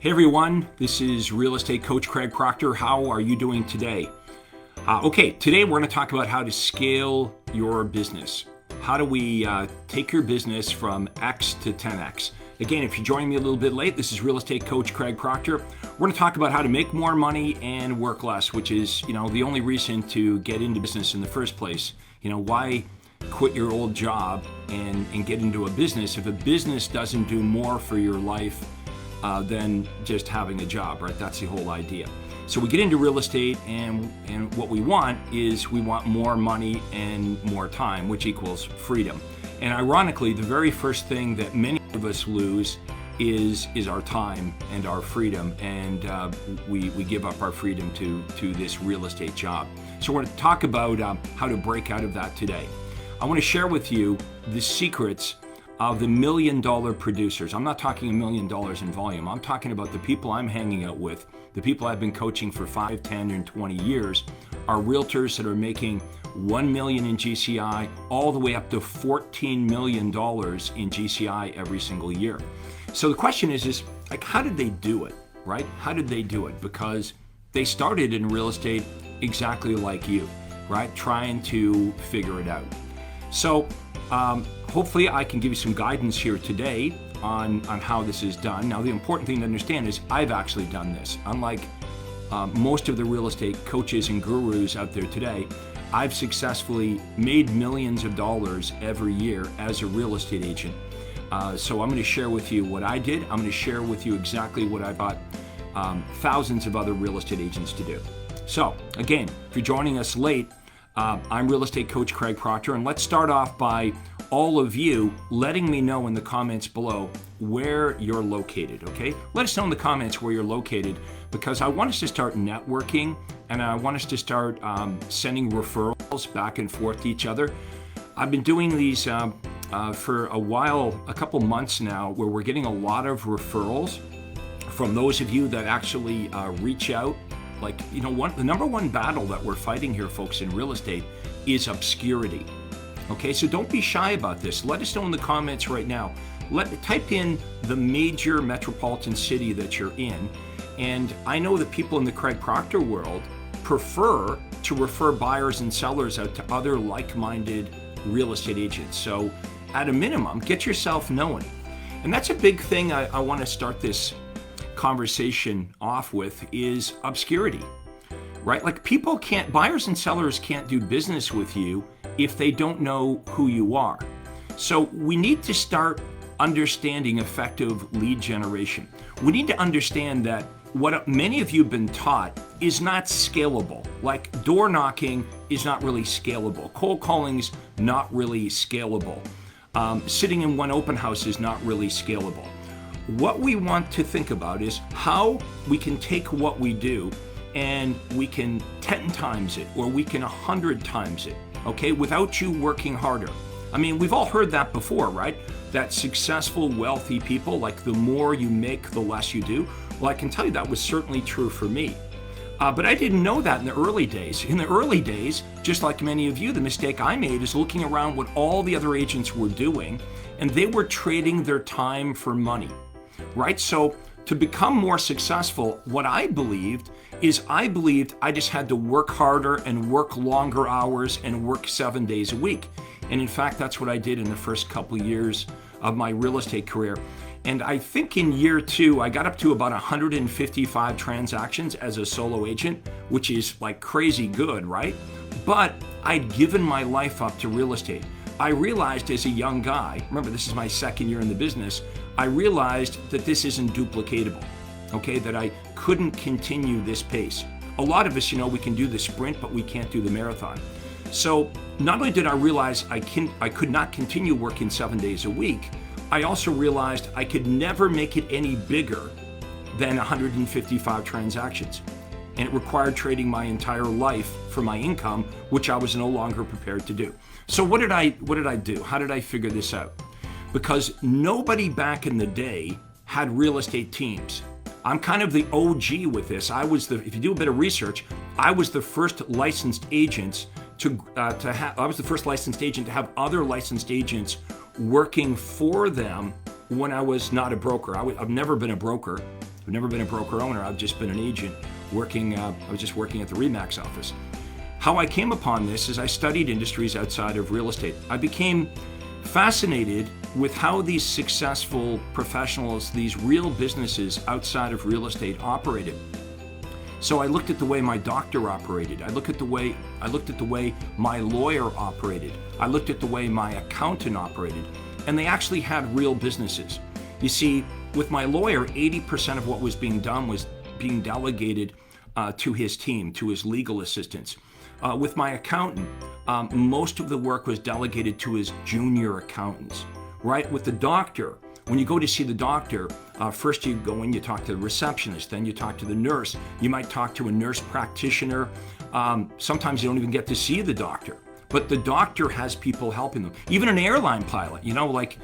Hey everyone, this is real estate coach Craig Proctor. How are you doing today? Today we're going to talk about how to scale your business. How do we take your business from X to 10X? Again, if you're joining me a little bit late, this is real estate coach Craig Proctor. We're going to talk about how to make more money and work less, which is, the only reason to get into business in the first place. Why quit your old job and get into a business if a business doesn't do more for your life than just having a job, right? That's the whole idea. So we get into real estate and what we want is we want more money and more time, which equals freedom. And ironically, the very first thing that many of us lose is our time and our freedom, and we give up our freedom to this real estate job. So we're going to talk about how to break out of that today. I want to share with you the secrets of the $1 million producers. I'm not talking $1 million in volume. I'm talking about the people I'm hanging out with, the people I've been coaching for 5, 10, and 20 years, are realtors that are making $1 million in GCI all the way up to $14 million in GCI every single year. So the question is how did they do it, right? How did they do it? Because they started in real estate exactly like you, right? Trying to figure it out. So hopefully I can give you some guidance here today on how this is done. Now, the important thing to understand is I've actually done this. Unlike most of the real estate coaches and gurus out there today, I've successfully made millions of dollars every year as a real estate agent. So I'm going to share with you what I did. I'm going to share with you exactly what I've got thousands of other real estate agents to do. So again, if you're joining us late, I'm real estate coach Craig Proctor, and let's start off by all of you letting me know in the comments below where you're located, okay? Let us know in the comments where you're located, because I want us to start networking, and I want us to start sending referrals back and forth to each other. I've been doing these for a while, a couple months now, where we're getting a lot of referrals from those of you that actually reach out. The number one battle that we're fighting here, folks, in real estate is obscurity. Okay, so don't be shy about this. Let us know in the comments right now. Type in the major metropolitan city that you're in. And I know that people in the Craig Proctor world prefer to refer buyers and sellers out to other like-minded real estate agents. So at a minimum, get yourself known. And that's a big thing I want to start this conversation off with is obscurity, right? Buyers and sellers can't do business with you if they don't know who you are. So we need to start understanding effective lead generation. We need to understand that what many of you have been taught is not scalable. Like door knocking is not really scalable. Cold calling's not really scalable. Sitting in one open house is not really scalable. What we want to think about is how we can take what we do and we can 10 times it, or we can 100 times it, okay, without you working harder. I mean, we've all heard that before, right? That successful, wealthy people, the more you make, the less you do. Well, I can tell you that was certainly true for me. But I didn't know that in the early days. In the early days, just like many of you, the mistake I made is looking around what all the other agents were doing, and they were trading their time for money. Right? So to become more successful, what I believed I just had to work harder and work longer hours and work 7 days a week. And in fact, that's what I did in the first couple of years of my real estate career. And I think in year 2, I got up to about 155 transactions as a solo agent, which is crazy good, right? But I'd given my life up to real estate. I realized as a young guy, remember this is my second year in the business, I realized that this isn't duplicatable, okay, that I couldn't continue this pace. A lot of us, we can do the sprint, but we can't do the marathon. So not only did I realize I could not continue working 7 days a week, I also realized I could never make it any bigger than 155 transactions. And it required trading my entire life for my income, which I was no longer prepared to do. So what did I do? How did I figure this out? Because nobody back in the day had real estate teams. I'm kind of the OG with this. If you do a bit of research, I was the first licensed agent to have other licensed agents working for them when I was not a broker. I've never been a broker. I've never been a broker owner. I've just been an agent working. I was just working at the RE/MAX office. How I came upon this is I studied industries outside of real estate. I became fascinated with how these successful professionals, these real businesses outside of real estate operated. So I looked at the way my doctor operated. I looked at the way my lawyer operated. I looked at the way my accountant operated. And they actually had real businesses. You see, with my lawyer, 80% of what was being done was being delegated to his team, to his legal assistants. With my accountant, most of the work was delegated to his junior accountants, right? With the doctor, when you go to see the doctor, first you go in, you talk to the receptionist, then you talk to the nurse. You might talk to a nurse practitioner. Sometimes you don't even get to see the doctor, but the doctor has people helping them. Even an airline pilot, like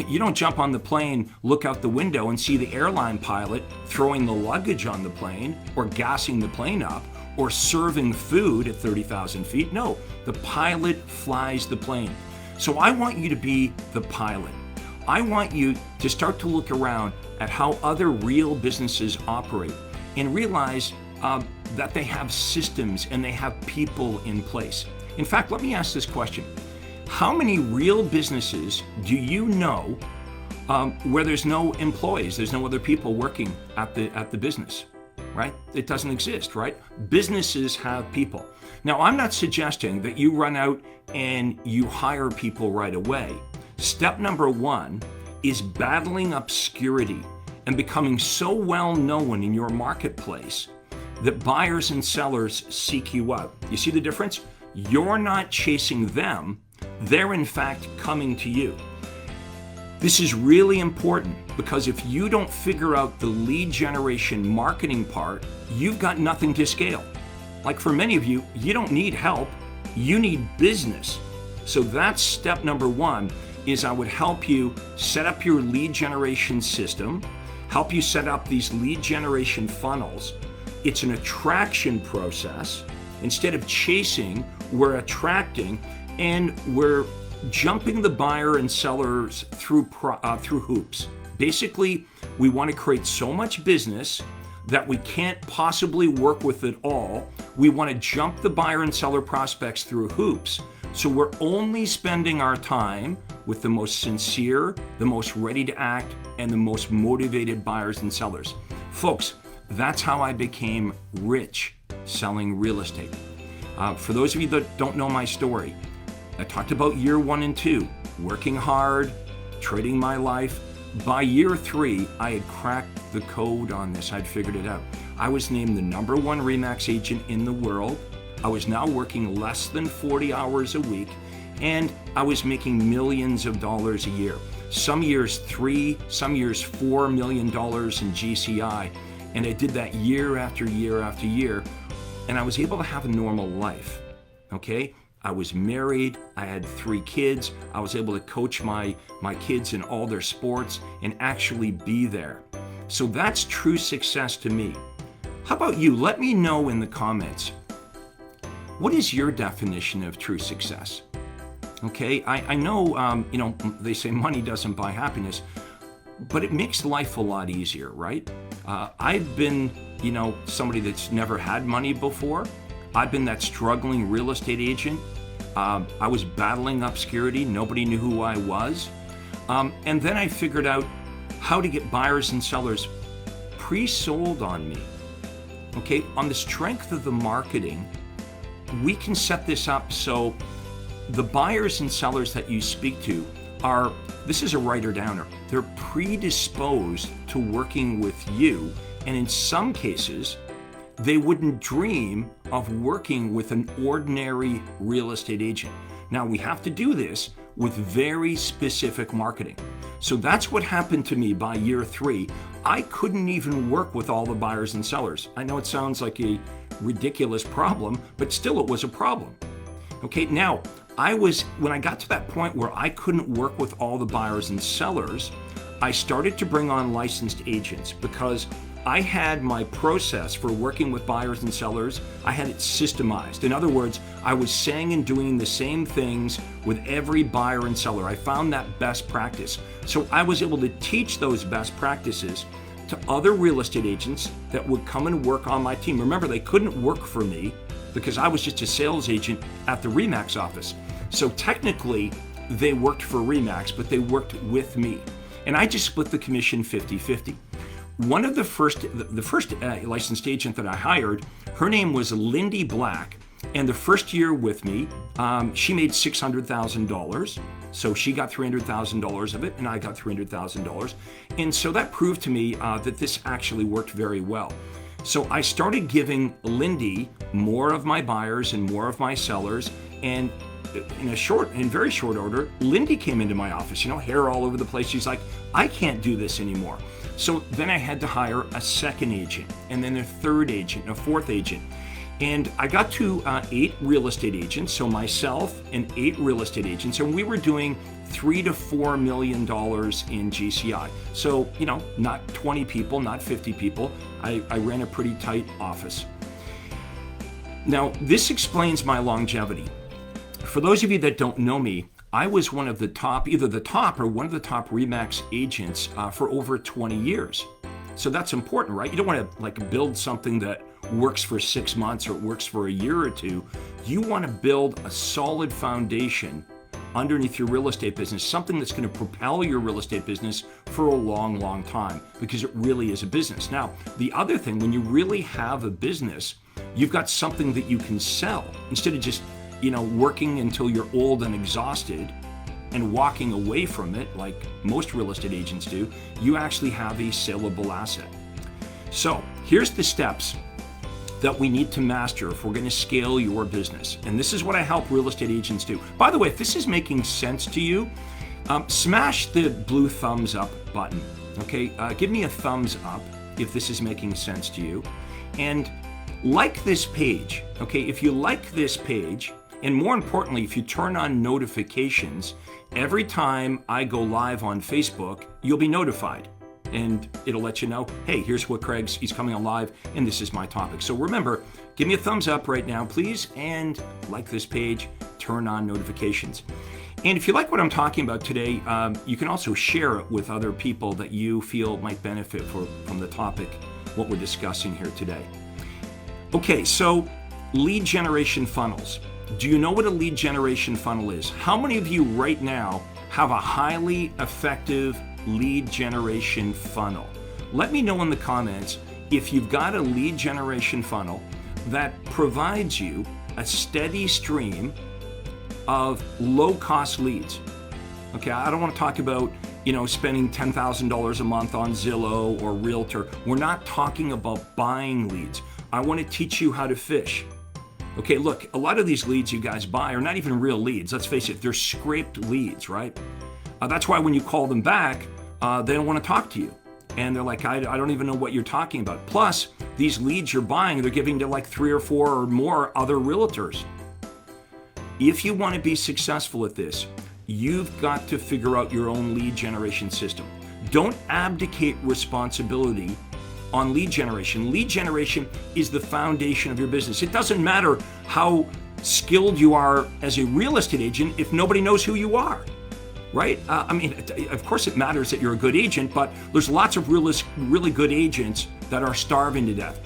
you don't jump on the plane, look out the window and see the airline pilot throwing the luggage on the plane or gassing the plane up or serving food at 30,000 feet. No, the pilot flies the plane. So I want you to be the pilot. I want you to start to look around at how other real businesses operate and realize that they have systems and they have people in place. In fact, let me ask this question. How many real businesses do you know where there's no employees, there's no other people working at the business, right? It doesn't exist, right? Businesses have people. Now, I'm not suggesting that you run out and you hire people right away. Step number one is battling obscurity and becoming so well known in your marketplace that buyers and sellers seek you out. You see the difference? You're not chasing them. They're in fact coming to you. This is really important because if you don't figure out the lead generation marketing part, you've got nothing to scale. Like for many of you, you don't need help, you need business. So that's step number one, is I would help you set up your lead generation system, help you set up these lead generation funnels. It's an attraction process. Instead of chasing, we're attracting, and we're jumping the buyer and sellers through hoops. Basically, we want to create so much business that we can't possibly work with it all. We want to jump the buyer and seller prospects through hoops. So we're only spending our time with the most sincere, the most ready to act, and the most motivated buyers and sellers. Folks, that's how I became rich selling real estate. For those of you that don't know my story, I talked about year 1 and 2, working hard, trading my life. By year 3, I had cracked the code on this. I'd figured it out. I was named the #1 RE/MAX agent in the world. I was now working less than 40 hours a week, and I was making millions of dollars a year. Some years some years $4 million in GCI, and I did that year after year after year, and I was able to have a normal life, okay? I was married, I had 3 kids, I was able to coach my kids in all their sports and actually be there. So that's true success to me. How about you? Let me know in the comments. What is your definition of true success? Okay, I know, they say money doesn't buy happiness, but it makes life a lot easier, right? I've been, somebody that's never had money before. I've been that struggling real estate agent. I was battling obscurity. Nobody knew who I was. And then I figured out how to get buyers and sellers pre-sold on me. Okay, on the strength of the marketing, we can set this up so the buyers and sellers that you speak to are, this is a writer-downer, they're predisposed to working with you, and in some cases, they wouldn't dream of working with an ordinary real estate agent. Now, we have to do this with very specific marketing. So that's what happened to me by year 3. I couldn't even work with all the buyers and sellers. I know it sounds like a ridiculous problem, but still it was a problem. Okay, now, when I got to that point where I couldn't work with all the buyers and sellers, I started to bring on licensed agents because I had my process for working with buyers and sellers, I had it systemized. In other words, I was saying and doing the same things with every buyer and seller. I found that best practice. So I was able to teach those best practices spoke to other real estate agents that would come and work on my team. Remember, they couldn't work for me because I was just a sales agent at the RE/MAX office. So technically, they worked for RE/MAX, but they worked with me. And I just split the commission 50-50. One of the first licensed agent that I hired, her name was Lindy Black. And the first year with me, she made $600,000. So she got $300,000 of it, and I got $300,000. And so that proved to me that this actually worked very well. So I started giving Lindy more of my buyers and more of my sellers. And in very short order, Lindy came into my office, hair all over the place. She's like, I can't do this anymore. So then I had to hire a second agent, and then a third agent, and a fourth agent. And I got to 8 real estate agents, so myself and 8 real estate agents, and we were doing $3 to $4 million in GCI. So, not 20 people, not 50 people. I ran a pretty tight office. Now, this explains my longevity. For those of you that don't know me, I was one of the top, either the top or one of the top RE/MAX agents for over 20 years. So that's important, right? You don't want to build something that works for 6 months or works for a year or two. You want to build a solid foundation underneath your real estate business, something that's going to propel your real estate business for a long, long time, because it really is a business. Now, the other thing, when you really have a business, you've got something that you can sell instead of just working until you're old and exhausted and walking away from it like most real estate agents do. You actually have a saleable asset. So here's the steps that we need to master if we're going to scale your business. And this is what I help real estate agents do. By the way, if this is making sense to you, smash the blue thumbs up button. Okay, give me a thumbs up if this is making sense to you. And like this page. Okay, if you like this page, and more importantly, if you turn on notifications, every time I go live on Facebook, you'll be notified. And it'll let you know, hey, here's what he's coming on live, and this is my topic. So remember, give me a thumbs up right now, please, and like this page, turn on notifications. And if you like what I'm talking about today, you can also share it with other people that you feel might benefit from the topic, what we're discussing here today. Okay, so lead generation funnels. Do you know what a lead generation funnel is? How many of you right now have a highly effective lead generation funnel? Let me know in the comments if you've got a lead generation funnel that provides you a steady stream of low-cost leads. Okay, I don't want to talk about, spending $10,000 a month on Zillow or Realtor. We're not talking about buying leads. I want to teach you how to fish. Okay, look, a lot of these leads you guys buy are not even real leads. Let's face it, they're scraped leads, right? That's why when you call them back, they don't want to talk to you. And they're like, I don't even know what you're talking about. Plus, these leads you're buying, they're giving to like 3 or 4 or more other realtors. If you want to be successful at this, you've got to figure out your own lead generation system. Don't abdicate responsibility on lead generation. Lead generation is the foundation of your business. It doesn't matter how skilled you are as a real estate agent if nobody knows who you are, right? Of course it matters that you're a good agent, but there's lots of really good agents that are starving to death.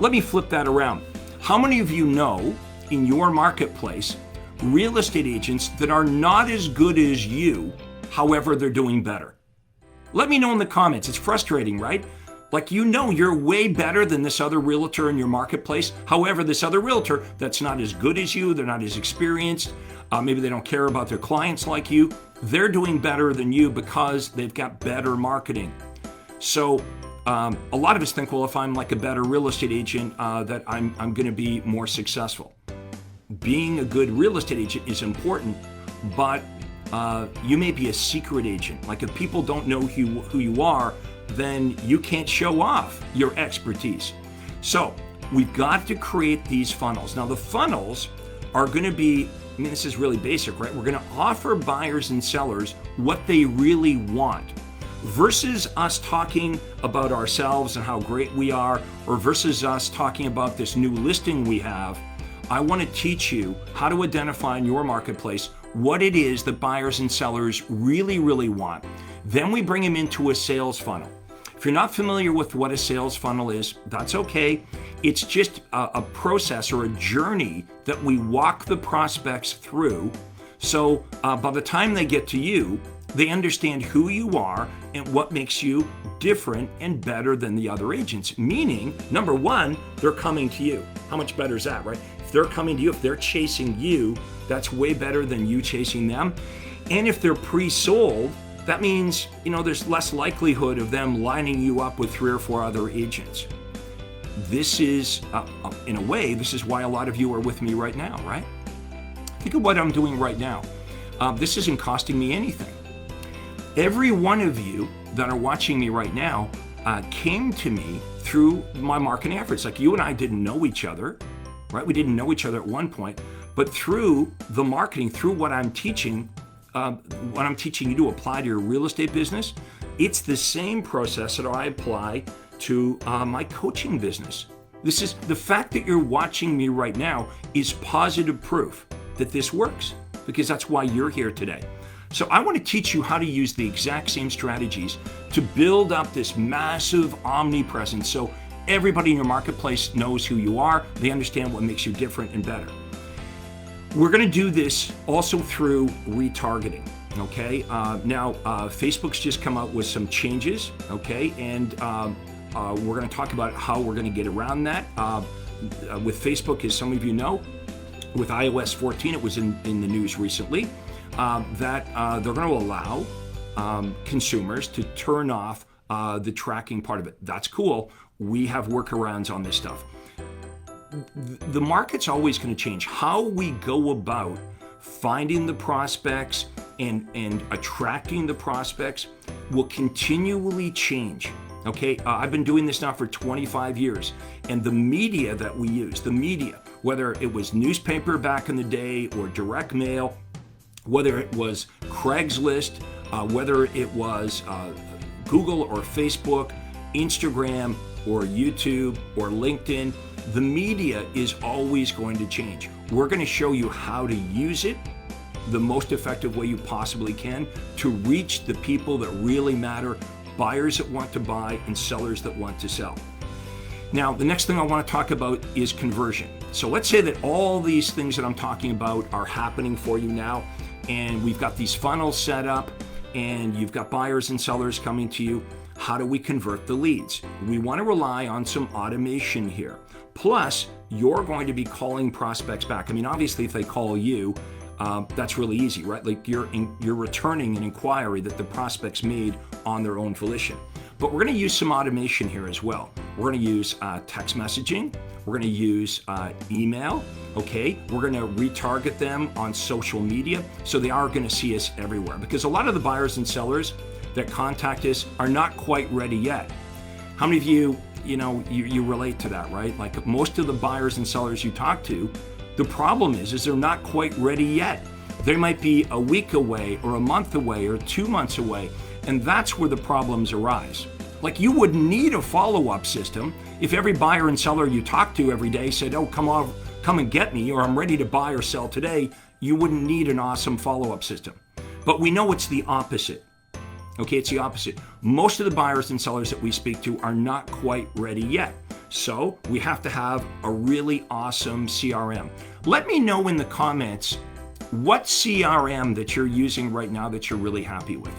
Let me flip that around. How many of you know in your marketplace real estate agents that are not as good as you, however they're doing better? Let me know in the comments. It's frustrating, right? Like, you're way better than this other realtor in your marketplace. However, this other realtor that's not as good as you, they're not as experienced, maybe they don't care about their clients like you, they're doing better than you because they've got better marketing. So a lot of us think, well, if I'm like a better real estate agent, that I'm going to be more successful. Being a good real estate agent is important, but you may be a secret agent. Like, if people don't know who you are, then you can't show off your expertise. So we've got to create these funnels. Now, the funnels are going to be, this is really basic, right? We're going to offer buyers and sellers what they really want, versus us talking about ourselves and how great we are, or versus us talking about this new listing we have. I want to teach you how to identify in your marketplace what it is that buyers and sellers really, really want. Then we bring them into a sales funnel. If you're not familiar with what a sales funnel is, that's okay. It's just a process or a journey that we walk the prospects through. So by the time they get to you, they understand who you are and what makes you different and better than the other agents. Meaning, number one, they're coming to you. How much better is that, right? If they're coming to you, if they're chasing you, that's way better than you chasing them. And if they're pre-sold, that means, there's less likelihood of them lining you up with 3 or 4 other agents. This is, in a way, this is why a lot of you are with me right now, right? Think of what I'm doing right now. This isn't costing me anything. Every one of you that are watching me right now came to me through my marketing efforts. Like, you and I didn't know each other, right? We didn't know each other at one point, but through the marketing, through what I'm teaching you to apply to your real estate business, it's the same process that I apply to my coaching business. This is the fact that you're watching me right now is positive proof that this works, because that's why you're here today. So I want to teach you how to use the exact same strategies to build up this massive omnipresence so everybody in your marketplace knows who you are, they understand what makes you different and better. We're going to do this also through retargeting, okay? Now, Facebook's just come out with some changes, okay? And we're going to talk about how we're going to get around that. With Facebook, as some of you know, with iOS 14, it was in the news recently, that they're going to allow consumers to turn off the tracking part of it. That's cool. We have workarounds on this stuff. The market's always going to change. How we go about finding the prospects and attracting the prospects will continually change. Okay, I've been doing this now for 25 years, and the media that we use, whether it was newspaper back in the day or direct mail, whether it was Craigslist, whether it was Google or Facebook, Instagram or YouTube or LinkedIn, the media is always going to change. We're going to show you how to use it the most effective way you possibly can to reach the people that really matter, buyers that want to buy and sellers that want to sell. Now, the next thing I want to talk about is conversion. So let's say that all these things that I'm talking about are happening for you now, and we've got these funnels set up, and you've got buyers and sellers coming to you. How do we convert the leads? We want to rely on some automation here. Plus, you're going to be calling prospects back. I mean, obviously, if they call you, that's really easy, right? Like you're returning an inquiry that the prospects made on their own volition. But we're going to use some automation here as well. We're going to use text messaging. We're going to use email. Okay, we're going to retarget them on social media, so they are going to see us everywhere. Because a lot of the buyers and sellers that contact us are not quite ready yet. How many of you, you relate to that, right? Like most of the buyers and sellers you talk to, the problem is they're not quite ready yet. They might be a week away or a month away or 2 months away, and that's where the problems arise. Like, you wouldn't need a follow-up system if every buyer and seller you talk to every day said, oh, come and get me, or I'm ready to buy or sell today. You wouldn't need an awesome follow-up system. But we know it's the opposite. Okay, it's the opposite. Most of the buyers and sellers that we speak to are not quite ready yet. So we have to have a really awesome CRM. Let me know in the comments what CRM that you're using right now that you're really happy with.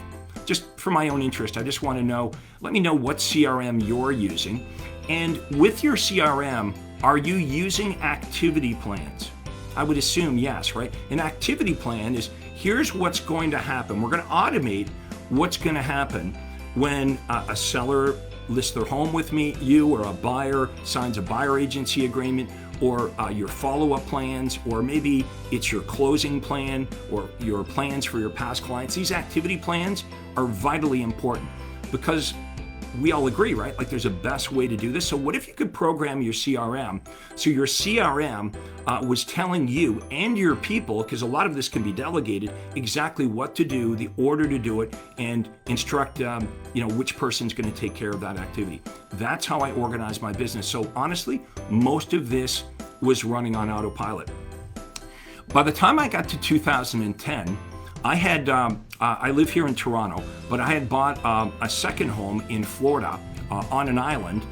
Just for my own interest, I just want to know, let me know what CRM you're using. And with your CRM, are you using activity plans? I would assume yes, right? An activity plan is, here's what's going to happen. We're going to automate what's going to happen when a seller lists their home with me, you, or a buyer signs a buyer agency agreement, or your follow-up plans, or maybe it's your closing plan or your plans for your past clients. These activity plans are vitally important because we all agree, right? Like, there's a best way to do this. So what if you could program your CRM so your CRM was telling you and your people, because a lot of this can be delegated, exactly what to do, the order to do it, and instruct which person's going to take care of that activity. That's how I organize my business. So honestly, most of this was running on autopilot. By the time I got to 2010, I had I live here in Toronto, but I had bought a second home in Florida, on an island,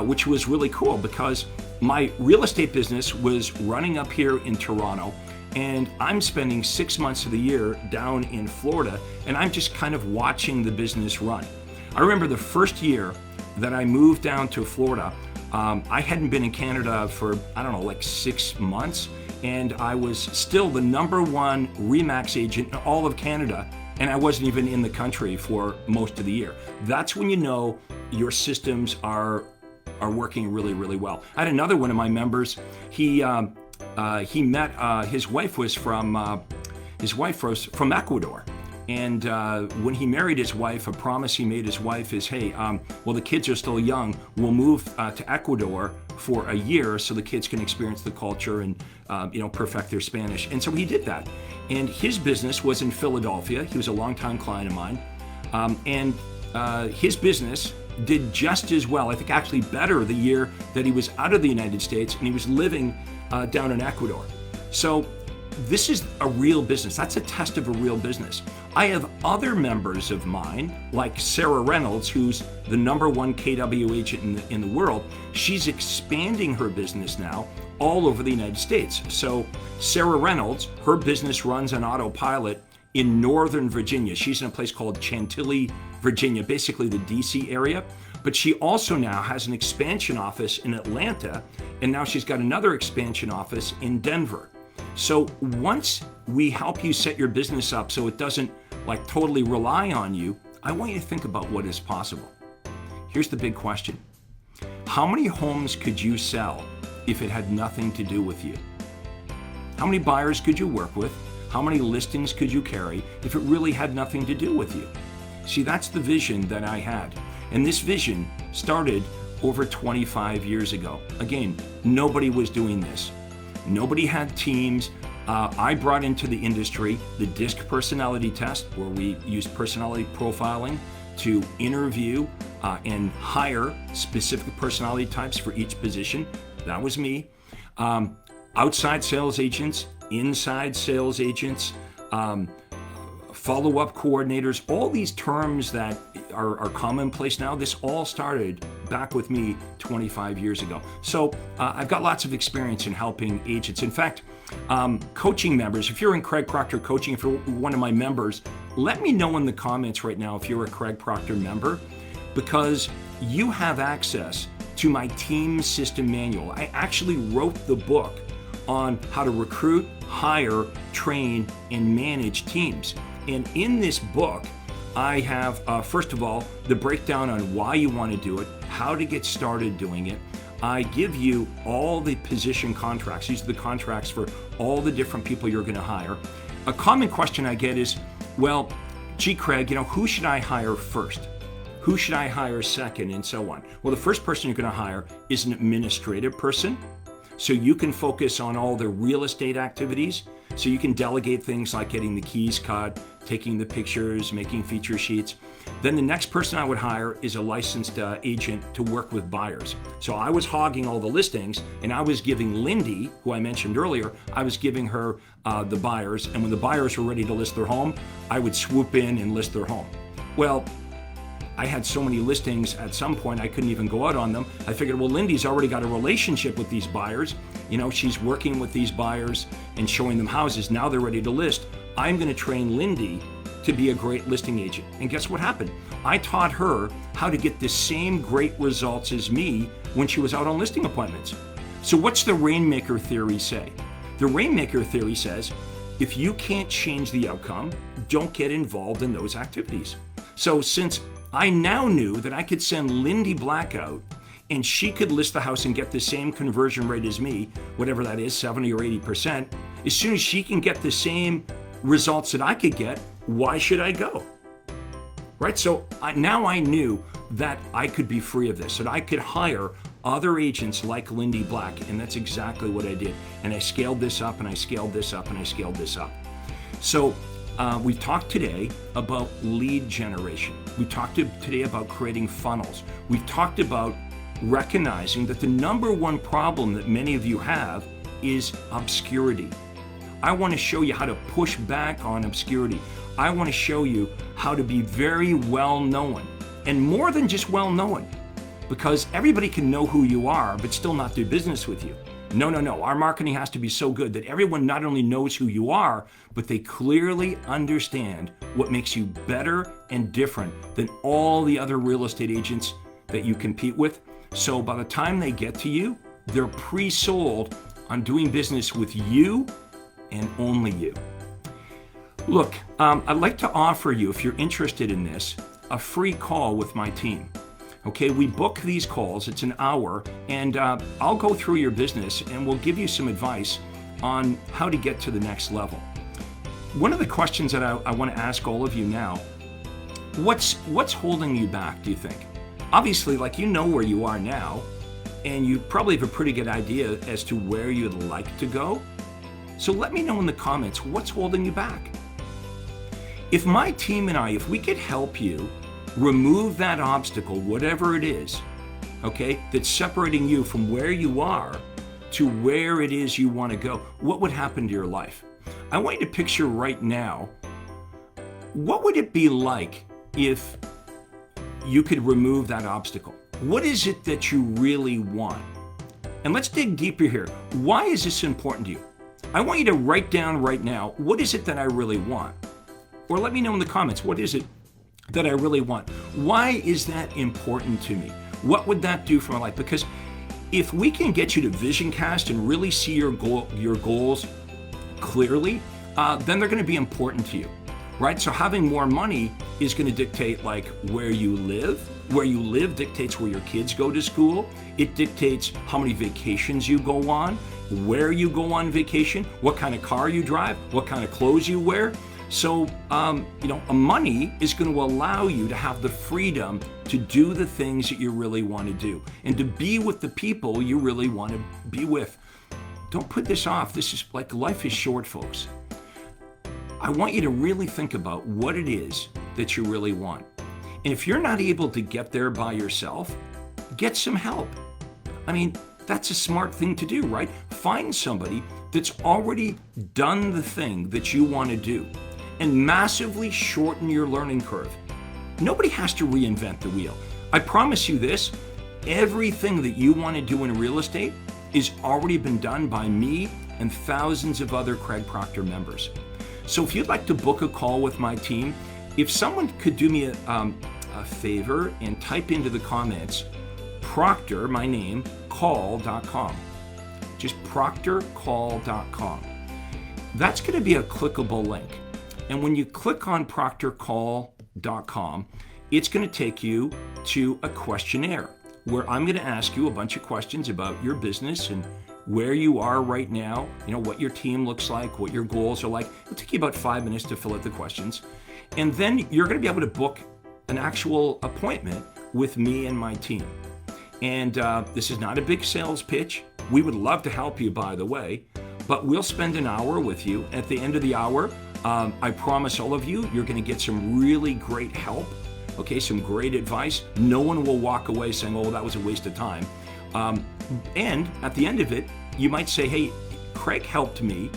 which was really cool because my real estate business was running up here in Toronto, and I'm spending 6 months of the year down in Florida, and I'm just kind of watching the business run. I remember the first year that I moved down to Florida, I hadn't been in Canada for, like 6 months, and I was still the #1 RE/MAX agent in all of Canada, and I wasn't even in the country for most of the year. That's when you know your systems are working really, really well. I had another one of my members. He met his wife was from Ecuador. And when he married his wife, a promise he made his wife is, hey, well, the kids are still young. We'll move to Ecuador for a year so the kids can experience the culture and, perfect their Spanish. And so he did that. And his business was in Philadelphia. He was a longtime client of mine. And his business did just as well, I think actually better, the year that he was out of the United States and he was living down in Ecuador. So this is a real business. That's a test of a real business. I have other members of mine, like Sarah Reynolds, who's the #1 KW agent in the world. She's expanding her business now all over the United States. So Sarah Reynolds, her business runs on autopilot in Northern Virginia. She's in a place called Chantilly, Virginia, basically the DC area. But she also now has an expansion office in Atlanta, and now she's got another expansion office in Denver. So once we help you set your business up so it doesn't totally rely on you, I want you to think about what is possible. Here's the big question. How many homes could you sell if it had nothing to do with you? How many buyers could you work with? How many listings could you carry if it really had nothing to do with you? See, that's the vision that I had. And this vision started over 25 years ago. Again, nobody was doing this. Nobody had teams. I brought into the industry the DISC personality test, where we use personality profiling to interview and hire specific personality types for each position. That was me. Outside sales agents, inside sales agents, follow-up coordinators, all these terms that are commonplace now, this all started back with me 25 years ago. So I've got lots of experience in helping agents. In fact, coaching members, if you're in Craig Proctor Coaching, if you're one of my members, let me know in the comments right now if you're a Craig Proctor member, because you have access to my team system manual. I actually wrote the book on how to recruit, hire, train, and manage teams. And in this book, I have, first of all, the breakdown on why you want to do it, how to get started doing it. I give you all the position contracts. These are the contracts for all the different people you're going to hire. A common question I get is, well, gee, Craig, who should I hire first? Who should I hire second, and so on? Well, the first person you're going to hire is an administrative person, so you can focus on all the real estate activities. So you can delegate things like getting the keys cut, taking the pictures, making feature sheets. Then the next person I would hire is a licensed agent to work with buyers. So I was hogging all the listings, and I was giving Lindy, who I mentioned earlier, I was giving her the buyers. And when the buyers were ready to list their home, I would swoop in and list their home. Well, I had so many listings at some point I couldn't even go out on them. I figured, well, Lindy's already got a relationship with these buyers. She's working with these buyers and showing them houses. Now they're ready to list. I'm going to train Lindy to be a great listing agent. And guess what happened? I taught her how to get the same great results as me when she was out on listing appointments. So what's the Rainmaker theory say? The Rainmaker theory says, if you can't change the outcome, don't get involved in those activities. So since I now knew that I could send Lindy Black out and she could list the house and get the same conversion rate as me, whatever that is, 70 or 80%, as soon as she can get the same results that I could get, why should I go? Right? So now I knew that I could be free of this, that I could hire other agents like Lindy Black, and that's exactly what I did. And I scaled this up, and I scaled this up, and I scaled this up. So we've talked today about lead generation. We talked today about creating funnels. We've talked about recognizing that the #1 problem that many of you have is obscurity. I want to show you how to push back on obscurity. I want to show you how to be very well known, and more than just well known. because everybody can know who you are, but still not do business with you. No. Our marketing has to be so good that everyone not only knows who you are, but they clearly understand what makes you better and different than all the other real estate agents that you compete with. So by the time they get to you, they're pre-sold on doing business with you and only you. Look, I'd like to offer you, if you're interested in this, a free call with my team. Okay, we book these calls, it's an hour, and I'll go through your business and we'll give you some advice on how to get to the next level. One of the questions that I want to ask all of you now, what's holding you back, do you think? Obviously, like, you know where you are now, and you probably have a pretty good idea as to where you'd like to go. So let me know in the comments, what's holding you back? If my team and I, if we could help you remove that obstacle, whatever it is, okay, that's separating you from where you are to where it is you want to go, what would happen to your life? I want you to picture right now, what would it be like if you could remove that obstacle? What is it that you really want? And let's dig deeper here. Why is this important to you? I want you to write down right now, what is it that I really want? Or let me know in the comments, what is it that I really want? Why is that important to me? What would that do for my life? Because if we can get you to vision cast and really see your goals clearly, then they're going to be important to you, right? So having more money is going to dictate like where you live. Where you live dictates where your kids go to school. It dictates how many vacations you go on, where you go on vacation, what kind of car you drive, what kind of clothes you wear. So, money is going to allow you to have the freedom to do the things that you really want to do and to be with the people you really want to be with. Don't put this off. This is like, life is short, folks. I want you to really think about what it is that you really want. And if you're not able to get there by yourself, get some help. I mean, that's a smart thing to do, right? Find somebody that's already done the thing that you want to do and massively shorten your learning curve. Nobody has to reinvent the wheel. I promise you this, everything that you want to do in real estate is already been done by me and thousands of other Craig Proctor members. So if you'd like to book a call with my team, if someone could do me a favor and type into the comments, Proctor, my name, call.com. Just proctorcall.com. That's going to be a clickable link. And when you click on proctorcall.com, it's going to take you to a questionnaire where I'm going to ask you a bunch of questions about your business and where you are right now, what your team looks like, what your goals are like. It'll take you about 5 minutes to fill out the questions. And then you're going to be able to book an actual appointment with me and my team. And this is not a big sales pitch. We would love to help you, by the way, but we'll spend an hour with you. At the end of the hour, I promise all of you, you're going to get some really great help, okay, some great advice. No one will walk away saying, oh, that was a waste of time. And at the end of it, you might say, hey, Craig helped me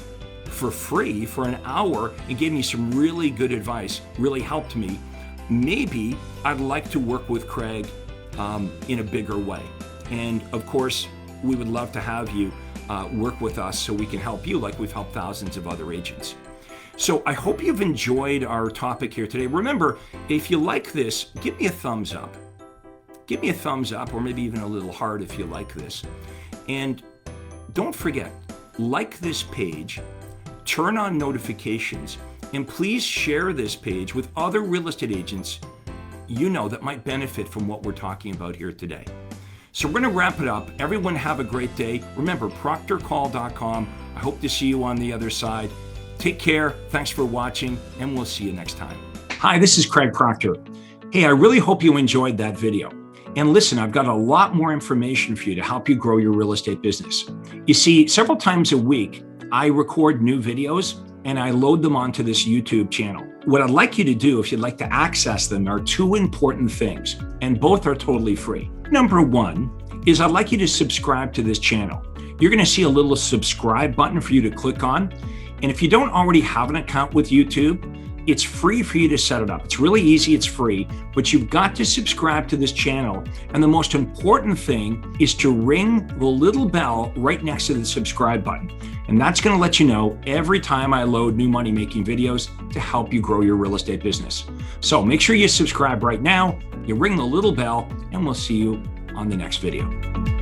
for free for an hour and gave me some really good advice, really helped me. Maybe I'd like to work with Craig in a bigger way. And of course, we would love to have you work with us so we can help you like we've helped thousands of other agents. So I hope you've enjoyed our topic here today. Remember, if you like this, give me a thumbs up. Give me a thumbs up, or maybe even a little heart if you like this. And don't forget, like this page, turn on notifications, and please share this page with other real estate agents that might benefit from what we're talking about here today. So we're going to wrap it up. Everyone have a great day. Remember, proctorcall.com. I hope to see you on the other side. Take care. Thanks for watching, and we'll see you next time. Hi, this is Craig Proctor. Hey, I really hope you enjoyed that video. And listen, I've got a lot more information for you to help you grow your real estate business. You see, several times a week, I record new videos and I load them onto this YouTube channel. What I'd like you to do, if you'd like to access them, are two important things, and both are totally free. Number one is I'd like you to subscribe to this channel. You're going to see a little subscribe button for you to click on. And if you don't already have an account with YouTube, It's free for you to set it up. It's really easy, it's free, but you've got to subscribe to this channel. And the most important thing is to ring the little bell right next to the subscribe button. And that's going to let you know every time I load new money-making videos to help you grow your real estate business. So make sure you subscribe right now, you ring the little bell, and we'll see you on the next video.